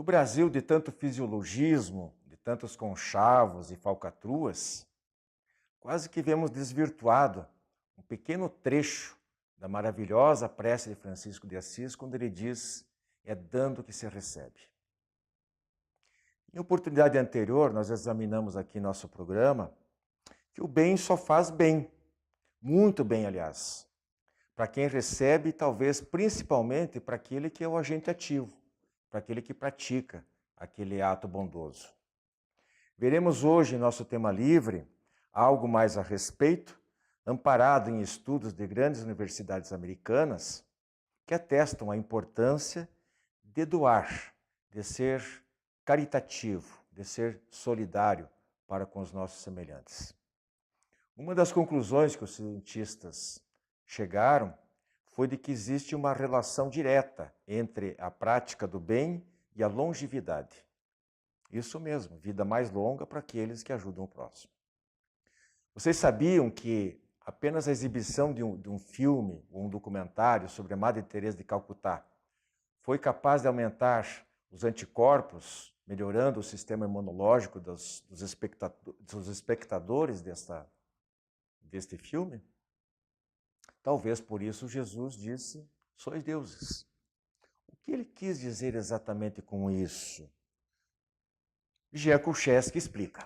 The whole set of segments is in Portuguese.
Brasil de tanto fisiologismo, de tantos conchavos e falcatruas, quase que vemos desvirtuado um pequeno trecho da maravilhosa prece de Francisco de Assis, quando ele diz: é dando que se recebe. Em oportunidade anterior, nós examinamos aqui em nosso programa que o bem só faz bem, muito bem, aliás, para quem recebe, talvez principalmente para aquele que é o agente ativo, para aquele que pratica aquele ato bondoso. Veremos hoje em nosso tema livre algo mais a respeito, amparado em estudos de grandes universidades americanas, que atestam a importância de doar, de ser caritativo, de ser solidário para com os nossos semelhantes. Uma das conclusões que os cientistas chegaram foi de que existe uma relação direta entre a prática do bem e a longevidade. Isso mesmo, vida mais longa para aqueles que ajudam o próximo. Vocês sabiam que apenas a exibição de um filme ou um documentário sobre a Madre Teresa de Calcutá foi capaz de aumentar os anticorpos, melhorando o sistema imunológico dos espectadores deste filme? Talvez por isso Jesus disse: sois deuses. O que ele quis dizer exatamente com isso? Jean Kulcheski explica.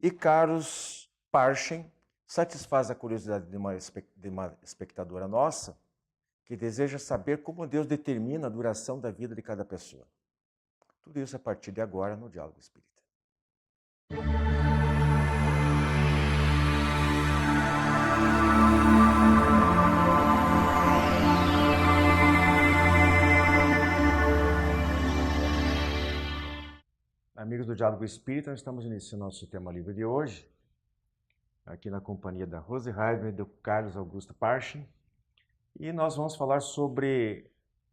Icarus Parchen satisfaz a curiosidade de uma espectadora nossa que deseja saber como Deus determina a duração da vida de cada pessoa. Tudo isso a partir de agora no Diálogo Espírita. Amigos do Diálogo Espírita, nós estamos iniciando nosso tema livre de hoje, aqui na companhia da Rose Heidman e do Carlos Augusto Parchen, e nós vamos falar sobre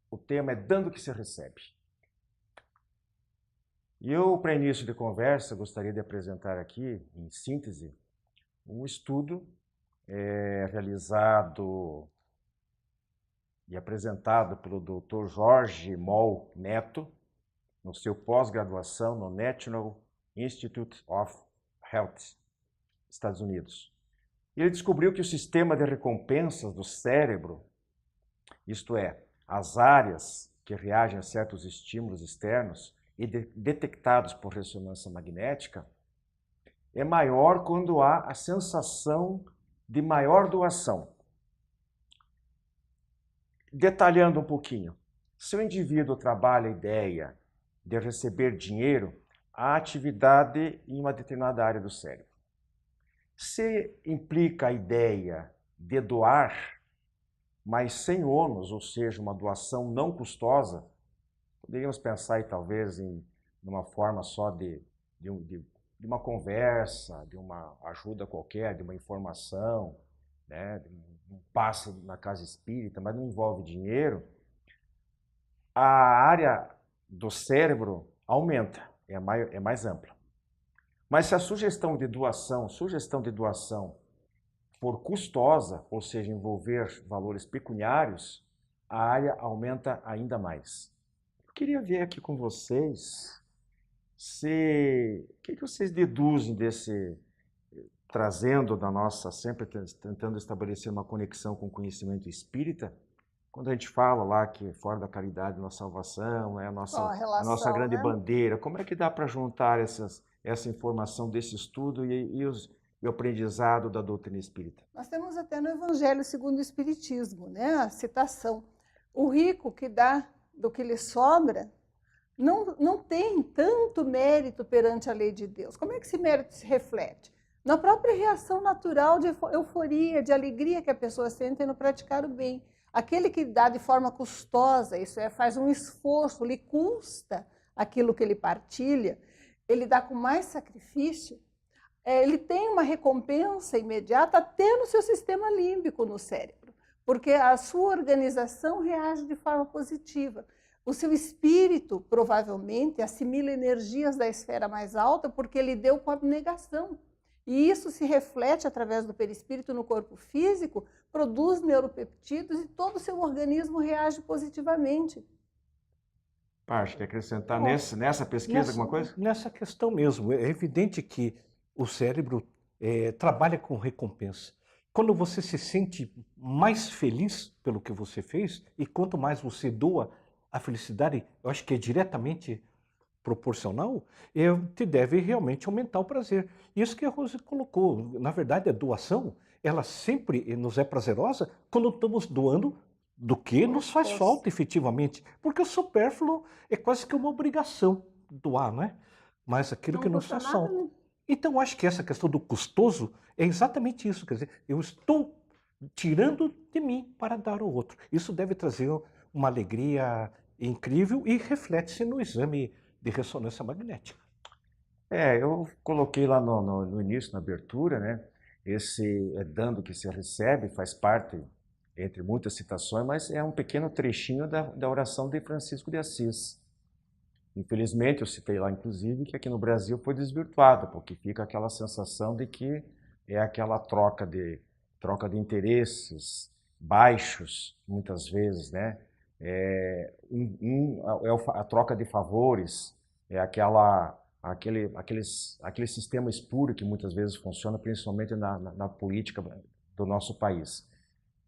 o tema dando que se recebe. E eu, para início de conversa, gostaria de apresentar aqui, em síntese, um estudo realizado e apresentado pelo Dr. Jorge Moll Neto, no seu pós-graduação no National Institute of Health, Estados Unidos. E ele descobriu que o sistema de recompensas do cérebro, isto é, as áreas que reagem a certos estímulos externos e detectados por ressonância magnética, é maior quando há a sensação de maior doação. Detalhando um pouquinho, se o indivíduo trabalha a ideia de receber dinheiro, há atividade em uma determinada área do cérebro. Se implica a ideia de doar, mas sem ônus, ou seja, uma doação não custosa, poderíamos pensar aí, talvez em uma forma só de uma conversa, de uma ajuda qualquer, de uma informação, né, de um passe na casa espírita, mas não envolve dinheiro, a área do cérebro aumenta, é mais ampla. Mas se a sugestão de doação for custosa, ou seja, envolver valores pecuniários, a área aumenta ainda mais. Eu queria ver aqui com vocês o que vocês deduzem desse, trazendo da nossa, sempre tentando estabelecer uma conexão com o conhecimento espírita, quando a gente fala lá que fora da caridade não há salvação, é a nossa grande bandeira, como é que dá para juntar essa informação desse estudo e o aprendizado da doutrina espírita? Nós temos até no Evangelho segundo o Espiritismo, né, a citação. O rico que dá do que lhe sobra não tem tanto mérito perante a lei de Deus. Como é que esse mérito se reflete? Na própria reação natural de euforia, de alegria que a pessoa sente no praticar o bem. Aquele que dá de forma custosa, isso é, faz um esforço, lhe custa aquilo que ele partilha, ele dá com mais sacrifício, ele tem uma recompensa imediata até no seu sistema límbico no cérebro, porque a sua organização reage de forma positiva. O seu espírito, provavelmente, assimila energias da esfera mais alta porque ele deu com abnegação. E isso se reflete através do perispírito no corpo físico, produz neuropeptídeos e todo o seu organismo reage positivamente. Parte, quer acrescentar Bom, nessa pesquisa alguma coisa? nessa questão mesmo, é evidente que o cérebro trabalha com recompensa. Quando você se sente mais feliz pelo que você fez, e quanto mais você doa a felicidade, eu acho que é diretamente proporcional, te deve realmente aumentar o prazer. Isso que a Rose colocou, na verdade, a doação, ela sempre nos é prazerosa quando estamos doando do que nos faz falta efetivamente, porque o supérfluo é quase que uma obrigação doar, não é? Mas aquilo Não que nos custa faz nada, falta. né? Então, acho que essa questão do custoso é exatamente isso, quer dizer, eu estou tirando de mim para dar ao outro. Isso deve trazer uma alegria incrível e reflete-se no exame de ressonância magnética. Eu coloquei lá no início, na abertura, né? Esse dando que se recebe faz parte, entre muitas citações, mas é um pequeno trechinho da oração de Francisco de Assis. Infelizmente, eu citei lá, inclusive, que aqui no Brasil foi desvirtuada, porque fica aquela sensação de que é aquela troca de interesses baixos, muitas vezes, né? A troca de favores, é aquele sistema espúrio que muitas vezes funciona, principalmente na política do nosso país.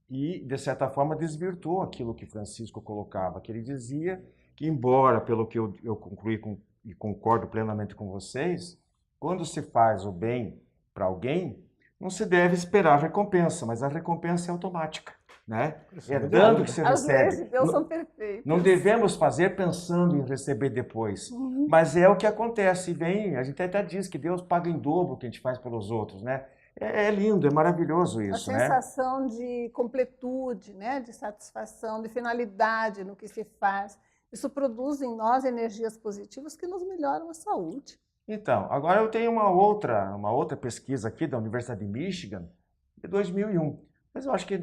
E, de certa forma, desvirtuou aquilo que Francisco colocava, que ele dizia que, embora, pelo que eu concluí e concordo plenamente com vocês, quando se faz o bem para alguém, não se deve esperar a recompensa, mas a recompensa é automática, né? É dando que se As leis recebe. de Deus são perfeitas. Não devemos fazer pensando em receber depois, Uhum. mas é o que acontece. Vem, a gente até diz que Deus paga em dobro o que a gente faz pelos outros, né? É lindo, é maravilhoso A isso, né? sensação de completude, né? De satisfação, de finalidade no que se faz. Isso produz em nós energias positivas que nos melhoram a saúde. Então, agora eu tenho uma outra pesquisa aqui da Universidade de Michigan, de 2001. Mas eu acho que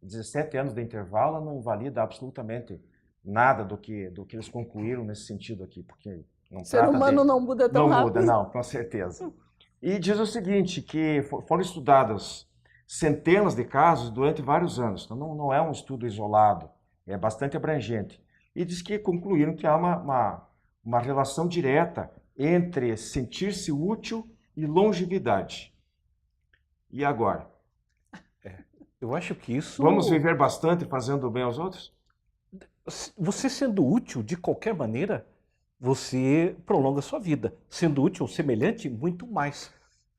17 anos de intervalo não invalida absolutamente nada do que eles concluíram nesse sentido aqui, porque não O ser trata humano de... não muda tão Não rápido. muda, não, com certeza. E diz o seguinte, que foram estudados centenas de casos durante vários anos. Então não é um estudo isolado, é bastante abrangente. E diz que concluíram que há uma relação direta entre sentir-se útil e longevidade. E agora? Eu acho que isso... Vamos viver bastante fazendo bem aos outros? Você sendo útil de qualquer maneira, você prolonga a sua vida. Sendo útil ou semelhante, muito mais.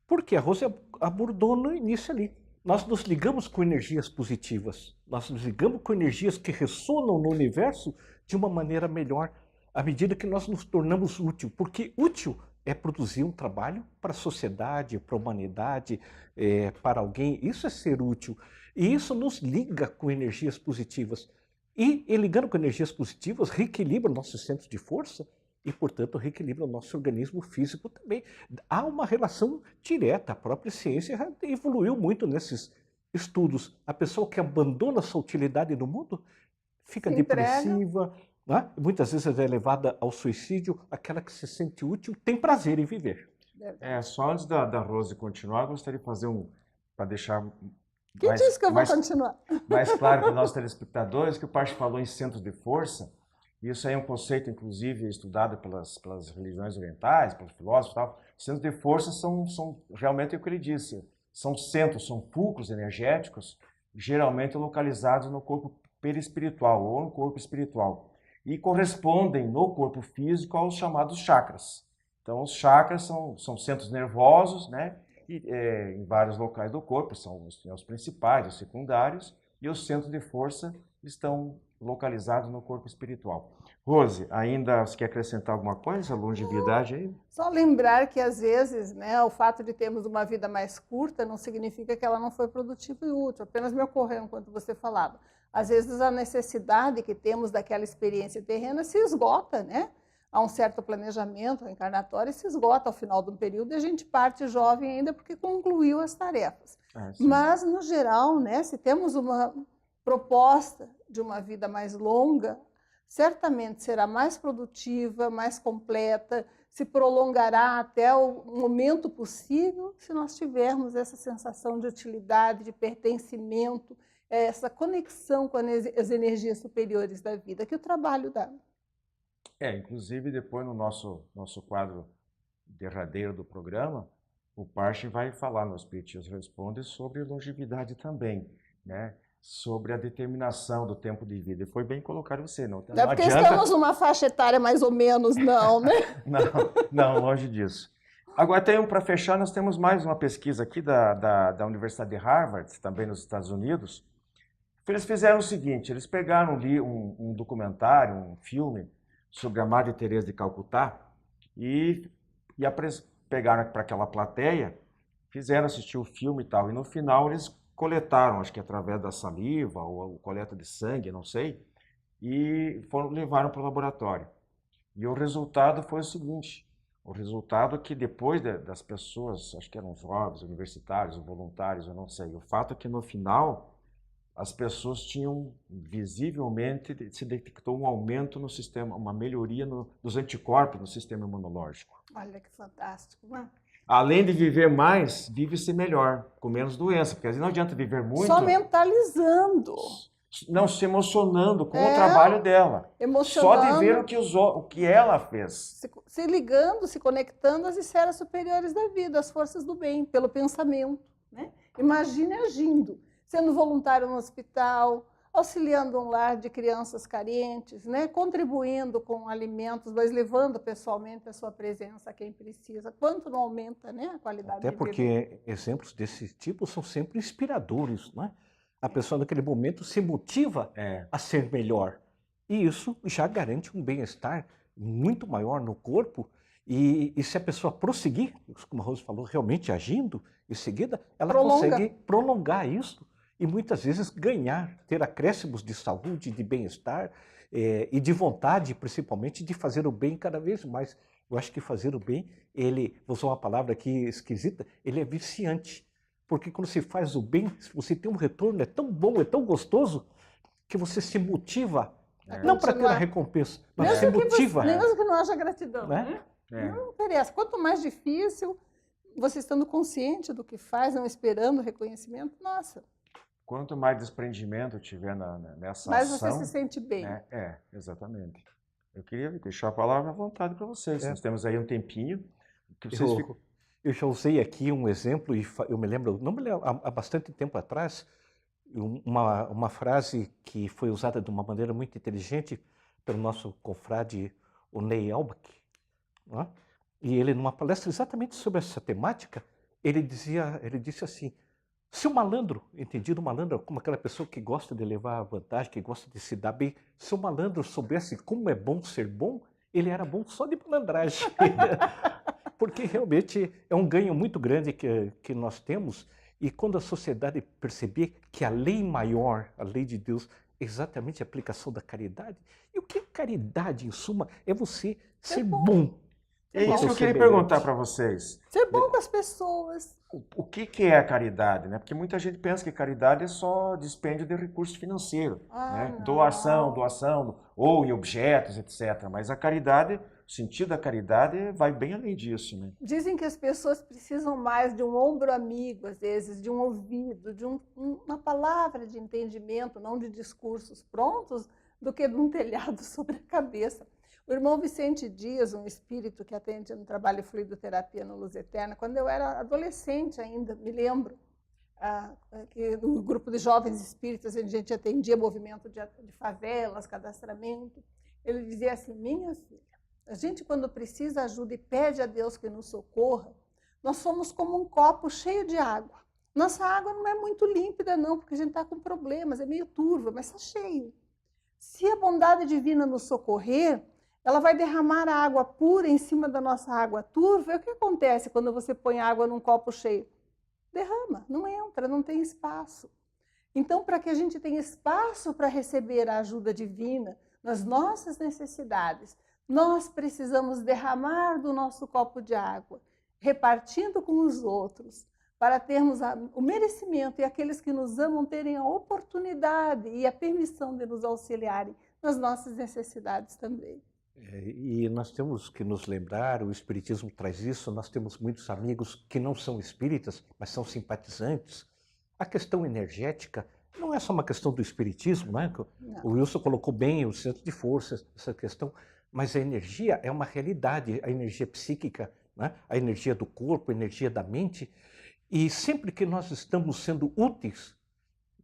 Porque a Rose abordou no início ali. Nós nos ligamos com energias positivas. Nós nos ligamos com energias que ressonam no universo de uma maneira melhor, à medida que nós nos tornamos útil. Porque útil é produzir um trabalho para a sociedade, para a humanidade, para alguém. Isso é ser útil. E isso nos liga com energias positivas. E ligando com energias positivas, reequilibra nossos centros de força e, portanto, reequilibra o nosso organismo físico também. Há uma relação direta, a própria ciência evoluiu muito nesses estudos. A pessoa que abandona sua utilidade no mundo fica depressiva, né? Muitas vezes é levada ao suicídio. Aquela que se sente útil tem prazer em viver. Só antes da Rose continuar, eu gostaria de fazer para deixar Quem disse que eu vou continuar? mais claro para os nossos telespectadores, que o Parche falou em centros de força. Isso aí é um conceito, inclusive, estudado pelas religiões orientais, pelos filósofos e tal. Centros de força são realmente o que ele disse. São centros, são fulcros energéticos, geralmente localizados no corpo perispiritual ou no corpo espiritual. E correspondem no corpo físico aos chamados chakras. Então, os chakras são centros nervosos, né? Em vários locais do corpo, são os principais, os secundários, e os centros de força estão localizados no corpo espiritual. Rose, ainda você quer acrescentar alguma coisa? Longevidade aí? Só lembrar que, às vezes, né, o fato de termos uma vida mais curta não significa que ela não foi produtiva e útil. Apenas me ocorreu enquanto você falava. Às vezes, a necessidade que temos daquela experiência terrena se esgota, né? Há um certo planejamento reencarnatório e se esgota ao final de um período e a gente parte jovem ainda porque concluiu as tarefas. Mas, no geral, né, se temos uma proposta de uma vida mais longa, certamente será mais produtiva, mais completa, se prolongará até o momento possível se nós tivermos essa sensação de utilidade, de pertencimento, essa conexão com as energias superiores da vida que o trabalho dá. Inclusive depois no nosso quadro derradeiro do programa, o Parche vai falar no Espiritismo Responde sobre longevidade também, né? Sobre a determinação do tempo de vida. E foi bem colocado você, não Não é porque estamos numa faixa etária mais ou menos, não, né? Não, longe disso. Agora, para fechar, nós temos mais uma pesquisa aqui da Universidade de Harvard, também nos Estados Unidos. Eles fizeram o seguinte, eles pegaram um documentário, um filme sobre a Madre Teresa de Calcutá e pegaram para aquela plateia, fizeram assistir o filme e tal, e no final eles coletaram, acho que através da saliva ou coleta de sangue, não sei, e levaram para o laboratório. E o resultado foi o seguinte, o resultado é que depois das pessoas, acho que eram jovens, universitários, voluntários, eu não sei, o fato é que no final as pessoas tinham, visivelmente, se detectou um aumento no sistema, uma melhoria dos anticorpos no sistema imunológico. Olha que fantástico, né? Além de viver mais, vive-se melhor, com menos doença, porque às vezes não adianta viver muito. Só mentalizando. Não se emocionando com o trabalho dela. Emocionando. Só de ver o que ela fez. Se ligando, se conectando às esferas superiores da vida, às forças do bem, pelo pensamento, né? Imagine agindo, sendo voluntário no hospital, auxiliando um lar de crianças carentes, né? Contribuindo com alimentos, mas levando pessoalmente a sua presença a quem precisa. Quanto não aumenta, né, a qualidade de vida? Até porque exemplos desse tipo são sempre inspiradores, né? A pessoa naquele momento se motiva a ser melhor. E isso já garante um bem-estar muito maior no corpo. E se a pessoa prosseguir, como a Rose falou, realmente agindo em seguida, ela consegue prolongar isso e muitas vezes ganhar, ter acréscimos de saúde, de bem-estar e de vontade, principalmente, de fazer o bem cada vez mais. Eu acho que fazer o bem, vou usar uma palavra aqui esquisita, ele é viciante. Porque quando você faz o bem, você tem um retorno, é tão bom, é tão gostoso, que você se motiva, não para ter a recompensa, mas se motiva. Mesmo que não haja gratidão, né? Não interessa. Quanto mais difícil, você estando consciente do que faz, não esperando reconhecimento, nossa. Quanto mais desprendimento tiver nessa mais ação... Mais você se sente bem. Exatamente. Eu queria deixar a palavra à vontade para vocês. Nós temos aí um tempinho. Que vocês Eu já usei aqui um exemplo, e eu me lembro, há bastante tempo atrás, uma frase que foi usada de uma maneira muito inteligente pelo nosso confrade, o Ney Albach. Né? E ele, numa palestra exatamente sobre essa temática, ele disse assim, se o malandro, entendido malandro como aquela pessoa que gosta de levar vantagem, que gosta de se dar bem, se o malandro soubesse como é bom ser bom, ele era bom só de malandragem. Porque realmente é um ganho muito grande que nós temos. E quando a sociedade perceber que a lei maior, a lei de Deus, é exatamente a aplicação da caridade. E o que é caridade, em suma, é você ser bom. É isso que eu queria perguntar para vocês. Ser bom com as pessoas. O que é a caridade? Né? Porque muita gente pensa que caridade é só dispêndio de recurso financeiro. Né? Doação, ou em objetos, etc. Mas a caridade, o sentido da caridade vai bem além disso. Né? Dizem que as pessoas precisam mais de um ombro amigo, às vezes, de um ouvido, de uma palavra de entendimento, não de discursos prontos, do que de um telhado sobre a cabeça. O irmão Vicente Dias, um espírito que atende no trabalho de fluidoterapia no Luz Eterna, quando eu era adolescente ainda, me lembro, que no grupo de jovens espíritas a gente atendia movimento de favelas, cadastramento. Ele dizia assim, minha filha, a gente quando precisa ajuda e pede a Deus que nos socorra, nós somos como um copo cheio de água. Nossa água não é muito límpida não, porque a gente está com problemas, é meio turva, mas está cheio. Se a bondade divina nos socorrer, ela vai derramar a água pura em cima da nossa água turva. E o que acontece quando você põe água num copo cheio? Derrama, não entra, não tem espaço. Então, para que a gente tenha espaço para receber a ajuda divina nas nossas necessidades, nós precisamos derramar do nosso copo de água, repartindo com os outros, para termos o merecimento e aqueles que nos amam terem a oportunidade e a permissão de nos auxiliarem nas nossas necessidades também. E nós temos que nos lembrar, o Espiritismo traz isso, nós temos muitos amigos que não são espíritas, mas são simpatizantes. A questão energética não é só uma questão do Espiritismo, né? O Wilson colocou bem o centro de forças, essa questão, mas a energia é uma realidade, a energia psíquica, né? A energia do corpo, a energia da mente. E sempre que nós estamos sendo úteis,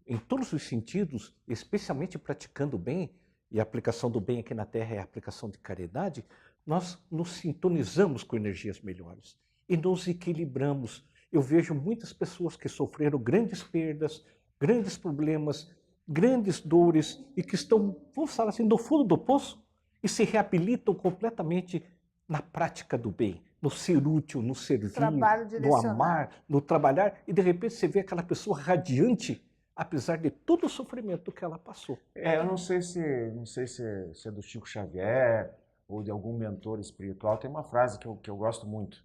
em todos os sentidos, especialmente praticando o bem, e a aplicação do bem aqui na Terra é a aplicação de caridade, nós nos sintonizamos com energias melhores e nos equilibramos. Eu vejo muitas pessoas que sofreram grandes perdas, grandes problemas, grandes dores e que estão, vamos falar assim, no fundo do poço e se reabilitam completamente na prática do bem, no ser útil, no servir, Trabalho no direcionado. amar, no trabalhar, e de repente você vê aquela pessoa radiante, apesar de todo o sofrimento que ela passou. Eu não sei se é do Chico Xavier ou de algum mentor espiritual. Tem uma frase que eu gosto muito,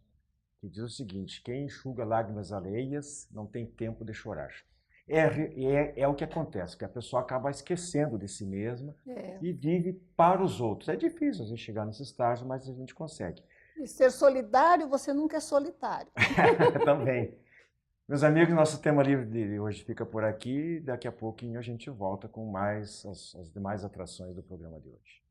que diz o seguinte: quem enxuga lágrimas alheias não tem tempo de chorar. É o que acontece, que a pessoa acaba esquecendo de si mesma e vive para os outros. É difícil a gente chegar nesse estágio, mas a gente consegue. E ser solidário, você nunca é solitário. Também. Meus amigos, nosso tema livre de hoje fica por aqui. Daqui a pouquinho a gente volta com mais as demais atrações do programa de hoje.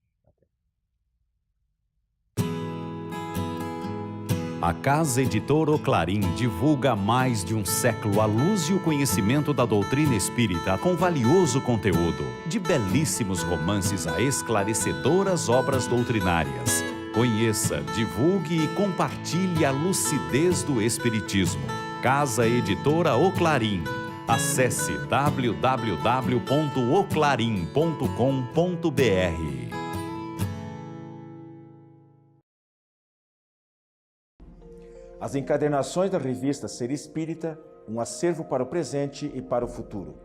A Casa Editora O Clarim divulga há mais de um século a luz e o conhecimento da doutrina espírita com valioso conteúdo, de belíssimos romances a esclarecedoras obras doutrinárias. Conheça, divulgue e compartilhe a lucidez do Espiritismo. Casa Editora O Clarim. Acesse www.oclarim.com.br. As encadernações da revista Ser Espírita, um acervo para o presente e para o futuro.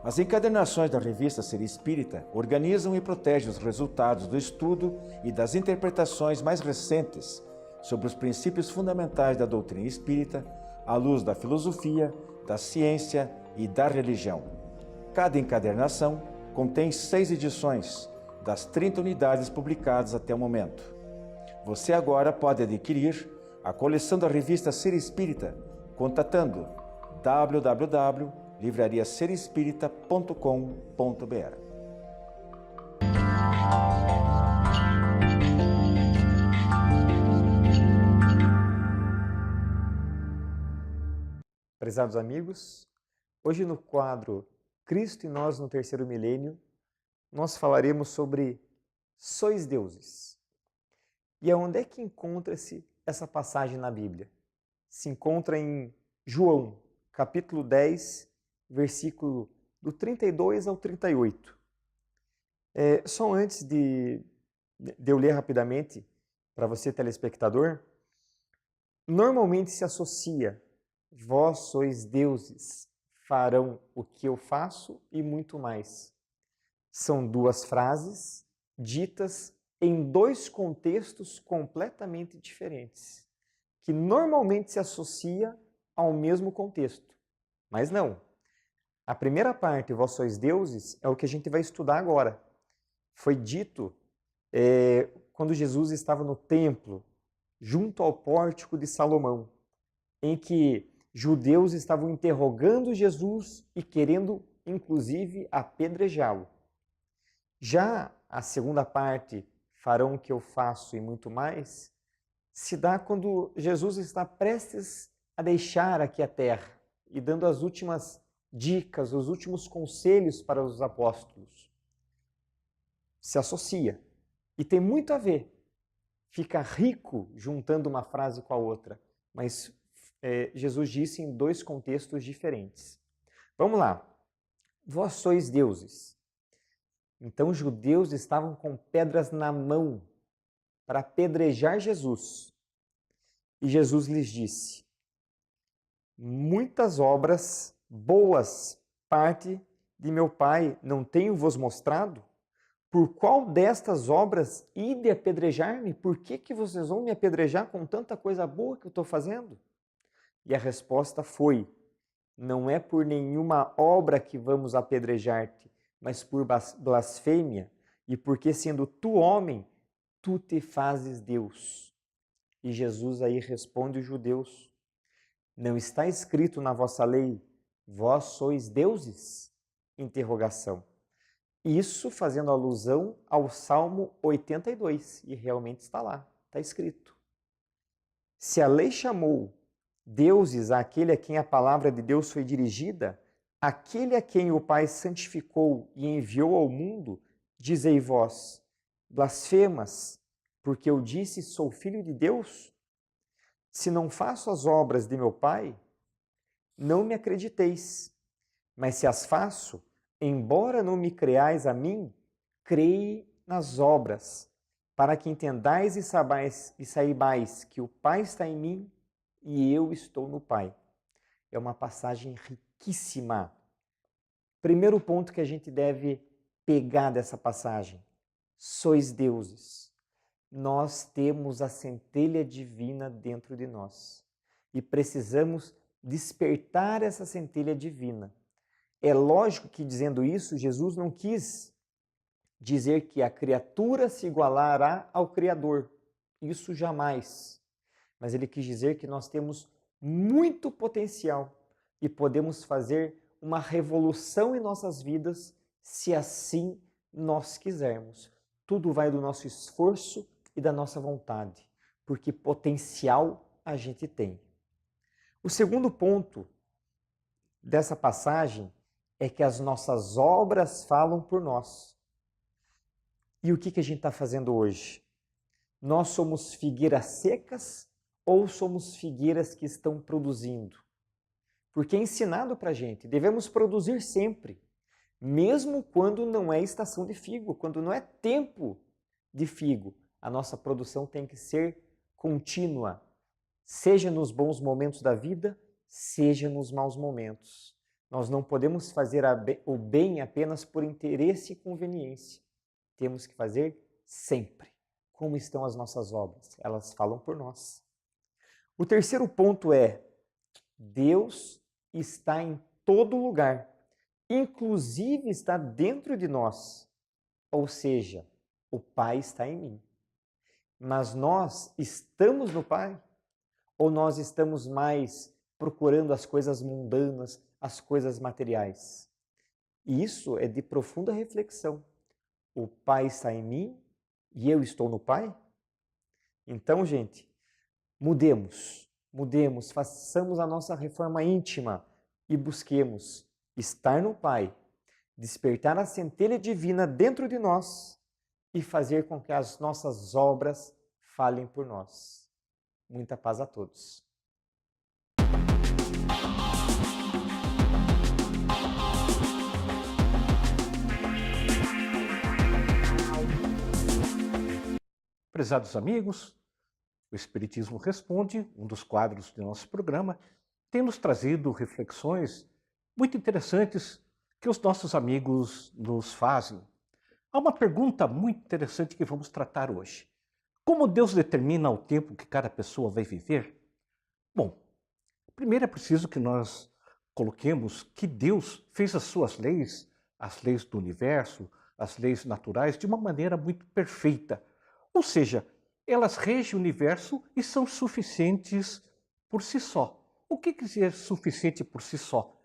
As encadernações da revista Ser Espírita organizam e protegem os resultados do estudo e das interpretações mais recentes sobre os princípios fundamentais da doutrina espírita, à luz da filosofia, da ciência e da religião. Cada encadernação contém 6 edições, das 30 unidades publicadas até o momento. Você agora pode adquirir a coleção da revista Ser Espírita, contatando www.livrariaserespirita.com.br. Prezados amigos, hoje no quadro Cristo e Nós no Terceiro Milênio, nós falaremos sobre Sois Deuses. E aonde é que encontra-se essa passagem na Bíblia? Se encontra em João, capítulo 10, versículo do 32 ao 38. Só antes de eu ler rapidamente, para você telespectador, normalmente se associa: vós sois deuses, farão o que eu faço e muito mais. São 2 frases ditas em 2 contextos completamente diferentes, que normalmente se associa ao mesmo contexto. Mas não. A primeira parte, vós sois deuses, é o que a gente vai estudar agora. Foi dito quando Jesus estava no templo, junto ao pórtico de Salomão, em que judeus estavam interrogando Jesus e querendo, inclusive, apedrejá-lo. Já a segunda parte, farão o que eu faço e muito mais, se dá quando Jesus está prestes a deixar aqui a terra e dando as últimas dicas, os últimos conselhos para os apóstolos. Se associa e tem muito a ver. Fica rico juntando uma frase com a outra, mas Jesus disse em 2 contextos diferentes. Vamos lá. Vós sois deuses. Então os judeus estavam com pedras na mão para apedrejar Jesus. E Jesus lhes disse: muitas obras boas parte de meu Pai não tenho-vos mostrado? Por qual destas obras ide apedrejar-me? Por que vocês vão me apedrejar com tanta coisa boa que eu estou fazendo? E a resposta foi: não é por nenhuma obra que vamos apedrejar-te, mas por blasfêmia, e porque sendo tu homem, tu te fazes Deus. E Jesus aí responde os judeus: não está escrito na vossa lei, vós sois deuses? Interrogação. Isso fazendo alusão ao Salmo 82, e realmente está lá, está escrito. Se a lei chamou deuses àquele a quem a palavra de Deus foi dirigida, aquele a quem o Pai santificou e enviou ao mundo, dizei vós, blasfemas, porque eu disse sou filho de Deus? Se não faço as obras de meu Pai, não me acrediteis, mas se as faço, embora não me creais a mim, creia nas obras, para que entendais e saibais que o Pai está em mim e eu estou no Pai. É uma passagem riquíssima. Primeiro ponto que a gente deve pegar dessa passagem: sois deuses. Nós temos a centelha divina dentro de nós e precisamos despertar essa centelha divina. É lógico que, dizendo isso, Jesus não quis dizer que a criatura se igualará ao Criador. Isso jamais. Mas ele quis dizer que nós temos muito potencial e podemos fazer uma revolução em nossas vidas se assim nós quisermos. Tudo vai do nosso esforço e da nossa vontade, porque potencial a gente tem. O segundo ponto dessa passagem é que as nossas obras falam por nós. E o que a gente está fazendo hoje? Nós somos figueiras secas ou somos figueiras que estão produzindo? Porque é ensinado para a gente, devemos produzir sempre, mesmo quando não é estação de figo, quando não é tempo de figo. A nossa produção tem que ser contínua, seja nos bons momentos da vida, seja nos maus momentos. Nós não podemos fazer o bem apenas por interesse e conveniência. Temos que fazer sempre. Como estão as nossas obras? Elas falam por nós. O terceiro ponto é: Deus está em todo lugar, inclusive está dentro de nós. Ou seja, o Pai está em mim. Mas nós estamos no Pai? Ou nós estamos mais procurando as coisas mundanas, as coisas materiais? E isso é de profunda reflexão. O Pai está em mim e eu estou no Pai? Então, gente, mudemos, façamos a nossa reforma íntima e busquemos estar no Pai, despertar a centelha divina dentro de nós e fazer com que as nossas obras falem por nós. Muita paz a todos. Prezados amigos, o Espiritismo Responde, um dos quadros do nosso programa, tem nos trazido reflexões muito interessantes que os nossos amigos nos fazem. Há uma pergunta muito interessante que vamos tratar hoje. Como Deus determina o tempo que cada pessoa vai viver? Bom, primeiro é preciso que nós coloquemos que Deus fez as suas leis, as leis do universo, as leis naturais, de uma maneira muito perfeita. Ou seja, elas regem o universo e são suficientes por si só. O que quer dizer suficiente por si só?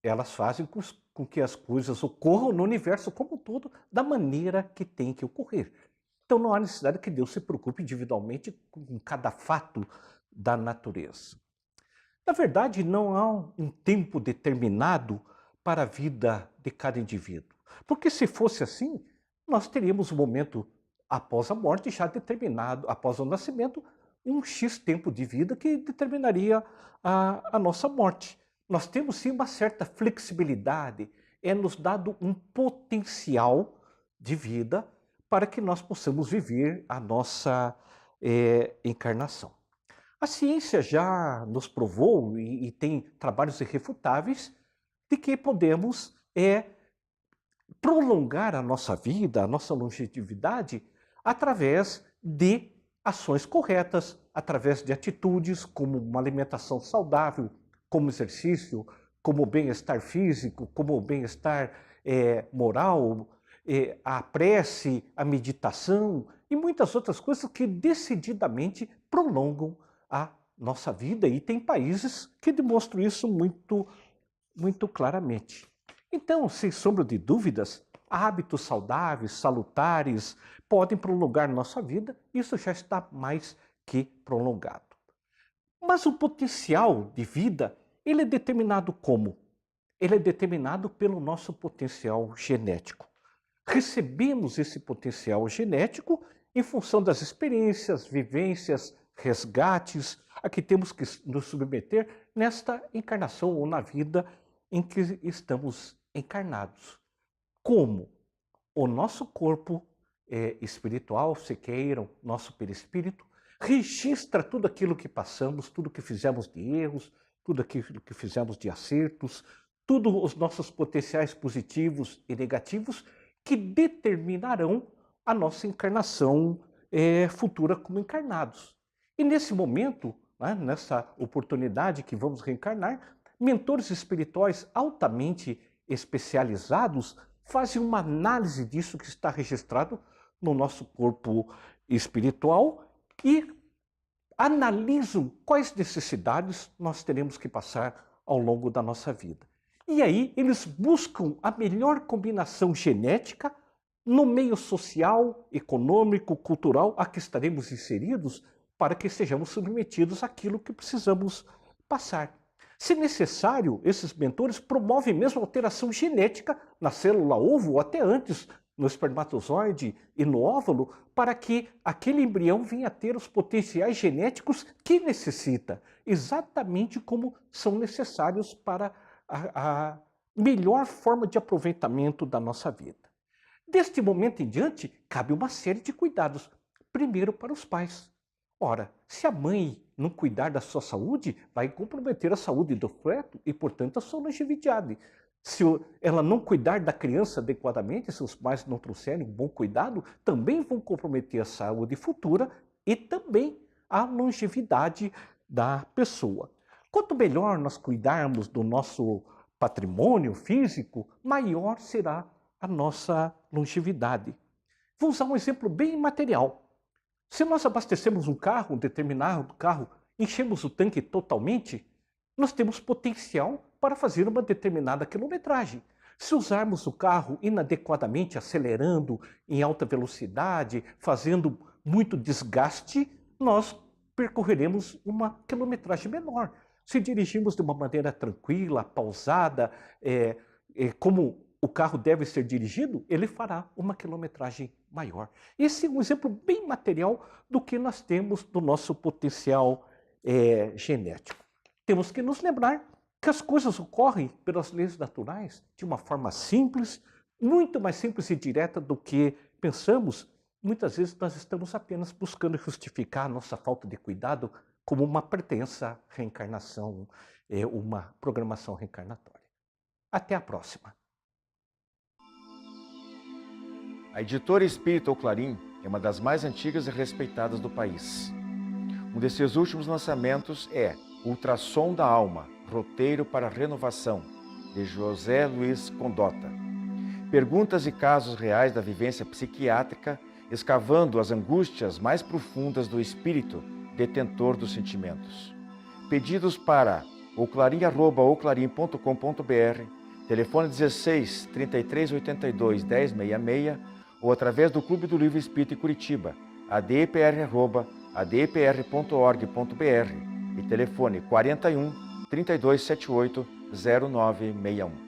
Elas fazem com que as coisas ocorram no universo como um todo da maneira que tem que ocorrer. Então não há necessidade que Deus se preocupe individualmente com cada fato da natureza. Na verdade, não há um tempo determinado para a vida de cada indivíduo. Porque se fosse assim, nós teríamos um momento após a morte já determinado, após o nascimento, um X tempo de vida que determinaria a nossa morte. Nós temos sim uma certa flexibilidade, é nos dado um potencial de vida para que nós possamos viver a nossa encarnação. A ciência já nos provou e tem trabalhos irrefutáveis de que podemos prolongar a nossa vida, a nossa longevidade, através de ações corretas, através de atitudes como uma alimentação saudável, como exercício, como bem-estar físico, como bem-estar moral, a prece, a meditação e muitas outras coisas que decididamente prolongam a nossa vida. E tem países que demonstram isso muito claramente. Então, sem sombra de dúvidas, hábitos saudáveis, salutares, podem prolongar nossa vida. Isso já está mais que prolongado. Mas o potencial de vida, ele é determinado como? Ele é determinado pelo nosso potencial genético. Recebemos esse potencial genético em função das experiências, vivências, resgates a que temos que nos submeter nesta encarnação ou na vida em que estamos encarnados. Como o nosso corpo espiritual, se queiram, nosso perispírito, registra tudo aquilo que passamos, tudo que fizemos de erros, tudo aquilo que fizemos de acertos, todos os nossos potenciais positivos e negativos que determinarão a nossa encarnação futura como encarnados. E nesse momento, né, nessa oportunidade que vamos reencarnar, mentores espirituais altamente especializados fazem uma análise disso que está registrado no nosso corpo espiritual e analisam quais necessidades nós teremos que passar ao longo da nossa vida. E aí eles buscam a melhor combinação genética no meio social, econômico, cultural a que estaremos inseridos para que sejamos submetidos àquilo que precisamos passar. Se necessário, esses mentores promovem mesmo alteração genética na célula ovo ou até antes, no espermatozoide e no óvulo, para que aquele embrião venha a ter os potenciais genéticos que necessita, exatamente como são necessários para a melhor forma de aproveitamento da nossa vida. Deste momento em diante, cabe uma série de cuidados. Primeiro, para os pais. Ora, se a mãe não cuidar da sua saúde, vai comprometer a saúde do feto e, portanto, a sua longevidade. Se ela não cuidar da criança adequadamente, se os pais não trouxerem um bom cuidado, também vão comprometer a saúde futura e também a longevidade da pessoa. Quanto melhor nós cuidarmos do nosso patrimônio físico, maior será a nossa longevidade. Vou usar um exemplo bem material. Se nós abastecemos um determinado carro, enchemos o tanque totalmente, nós temos potencial para fazer uma determinada quilometragem. Se usarmos o carro inadequadamente, acelerando em alta velocidade, fazendo muito desgaste, nós percorreremos uma quilometragem menor. Se dirigirmos de uma maneira tranquila, pausada, como o carro deve ser dirigido, ele fará uma quilometragem maior. Esse é um exemplo bem material do que nós temos do nosso potencial genético. Temos que nos lembrar que as coisas ocorrem pelas leis naturais de uma forma simples, muito mais simples e direta do que pensamos. Muitas vezes nós estamos apenas buscando justificar a nossa falta de cuidado como uma pretensa reencarnação, uma programação reencarnatória. Até a próxima. A editora Espírita ou Clarim é uma das mais antigas e respeitadas do país. Um de seus últimos lançamentos é Ultrassom da Alma, Roteiro para a Renovação, de José Luiz Condota. Perguntas e casos reais da vivência psiquiátrica, escavando as angústias mais profundas do espírito detentor dos sentimentos. Pedidos para oclarim@oclarim.com.br, telefone 16 33 82 1066 ou através do Clube do Livro Espírita em Curitiba, adpr@adpr.org.br e telefone 41 3278 0961.